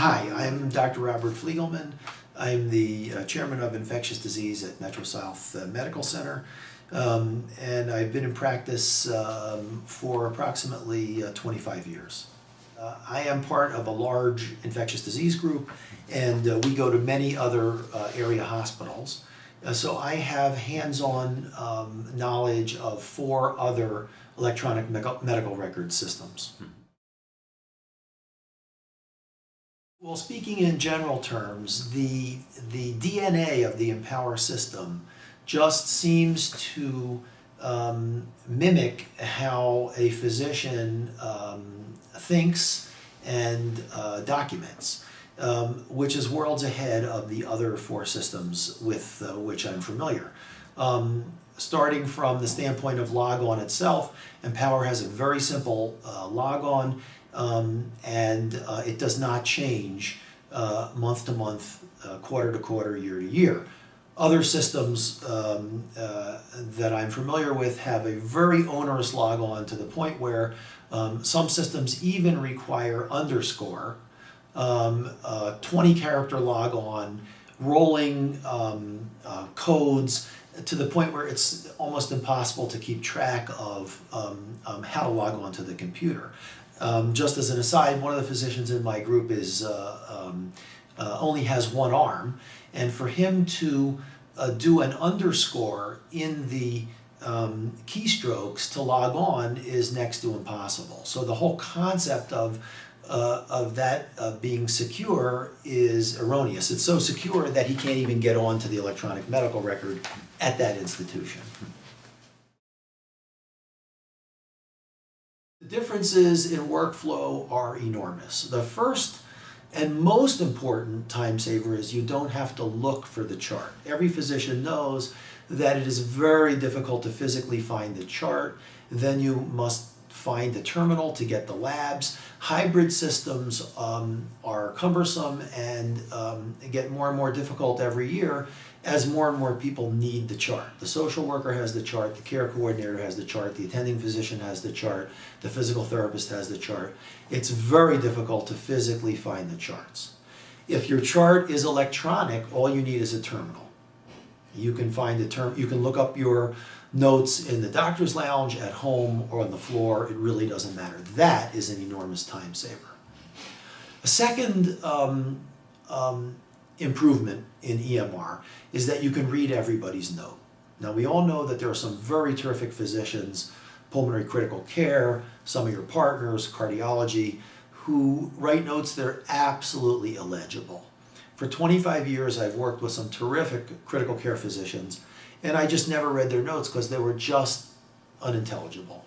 Hi, I'm Dr. Robert Fliegelman. I'm the chairman of infectious disease at Metro South Medical Center, and I've been in practice for approximately 25 years. I am part of a large infectious disease group, and we go to many other area hospitals. So I have hands-on knowledge of 4 other electronic medical record systems. Well, speaking in general terms, the DNA of the Empower system just seems to mimic how a physician thinks and documents, which is worlds ahead of the other 4 systems with which I'm familiar. Starting from the standpoint of logon itself, Empower has a very simple logon. And it does not change month to month, quarter to quarter, year to year. Other systems that I'm familiar with have a very onerous logon to the point where some systems even require underscore, 20-character logon, rolling codes, to the point where it's almost impossible to keep track of how to log on to the computer. Just as an aside, one of the physicians in my group is only has one arm, and for him to do an underscore in the keystrokes to log on is next to impossible. So the whole concept of that being secure is erroneous. It's so secure that he can't even get on to the electronic medical record at that institution. The differences in workflow are enormous. The first and most important time saver is you don't have to look for the chart. Every physician knows that it is very difficult to physically find the chart. Then you must find the terminal to get the labs. Hybrid systems are cumbersome and get more and more difficult every year as more and more people need the chart. The social worker has the chart, the care coordinator has the chart, the attending physician has the chart, the physical therapist has the chart. It's very difficult to physically find the charts. If your chart is electronic, all you need is a terminal. You can find you can look up your notes in the doctor's lounge, at home, or on the floor. It really doesn't matter. That is an enormous time saver. A second improvement in EMR is that you can read everybody's note. Now, we all know that there are some very terrific physicians, pulmonary critical care, some of your partners, cardiology, who write notes that are absolutely illegible. For 25 years, I've worked with some terrific critical care physicians, and I just never read their notes because they were just unintelligible.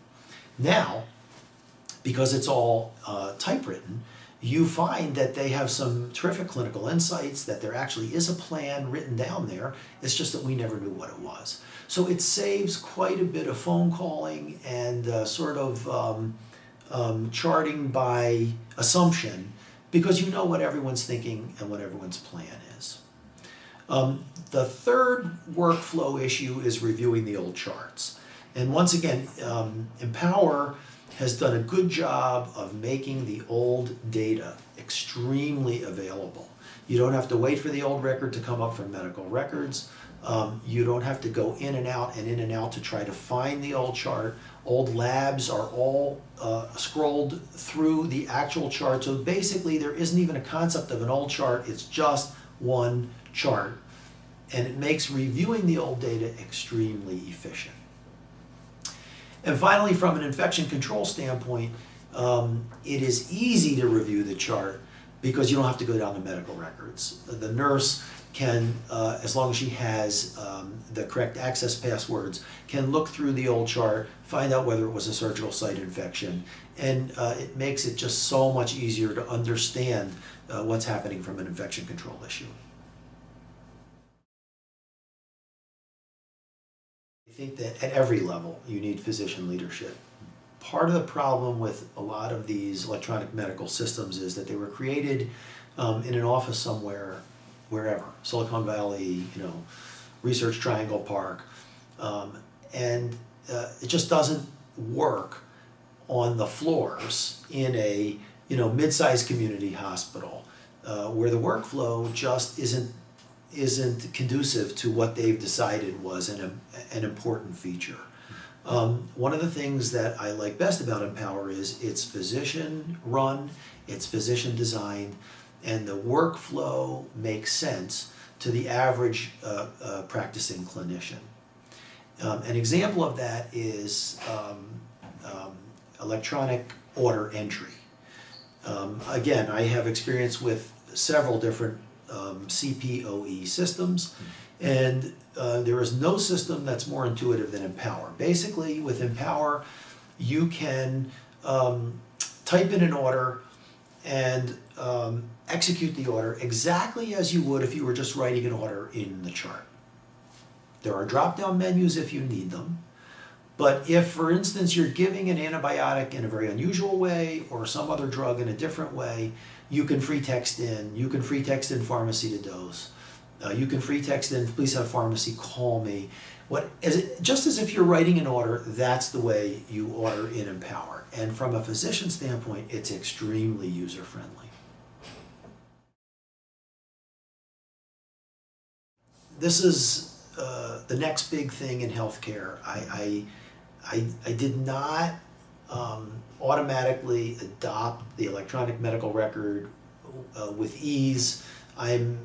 Now, because it's all typewritten, you find that they have some terrific clinical insights, that there actually is a plan written down there. It's just that we never knew what it was. So it saves quite a bit of phone calling and sort of charting by assumption, because you know what everyone's thinking and what everyone's plan is. The third workflow issue is reviewing the old charts. And once again, Empower has done a good job of making the old data extremely available. You don't have to wait for the old record to come up from medical records. You don't have to go in and out to try to find the old chart. Old labs are all scrolled through the actual chart. So basically there isn't even a concept of an old chart. It's just one chart. And it makes reviewing the old data extremely efficient. And finally, from an infection control standpoint, it is easy to review the chart because you don't have to go down to medical records. The nurse can, as long as she has the correct access passwords, can look through the old chart, find out whether it was a surgical site infection, and it makes it just so much easier to understand what's happening from an infection control issue. I think that at every level you need physician leadership. Part of the problem with a lot of these electronic medical systems is that they were created in an office somewhere, wherever, Silicon Valley, Research Triangle Park, and it just doesn't work on the floors in a mid-sized community hospital where the workflow just isn't conducive to what they've decided was an important feature. One of the things that I like best about Empower is it's physician run, it's physician designed, and the workflow makes sense to the average practicing clinician. An example of that is electronic order entry. Again, I have experience with several different CPOE systems, and there is no system that's more intuitive than Empower. Basically, with Empower, you can type in an order and execute the order exactly as you would if you were just writing an order in the chart. There are drop-down menus if you need them, but if, for instance, you're giving an antibiotic in a very unusual way or some other drug in a different way, you can free text in. You can free text in pharmacy to dose. You can free text in, please have pharmacy call me. Just as if you're writing an order, that's the way you order in Empower. And from a physician standpoint, it's extremely user-friendly. This is the next big thing in healthcare. I did not automatically adopt the electronic medical record with ease. I'm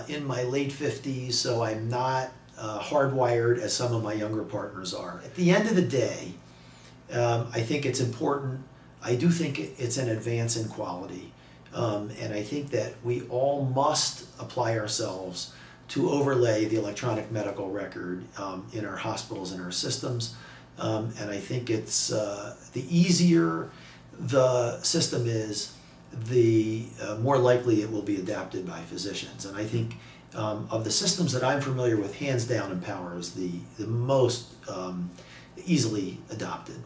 in my late 50s, so I'm not hardwired as some of my younger partners are. At the end of the day, I think it's important. I do think it's an advance in quality. And I think that we all must apply ourselves to overlay the electronic medical record in our hospitals and our systems. And I think it's the easier the system is, the more likely it will be adapted by physicians. And I think of the systems that I'm familiar with, hands down, Empower is the most easily adopted.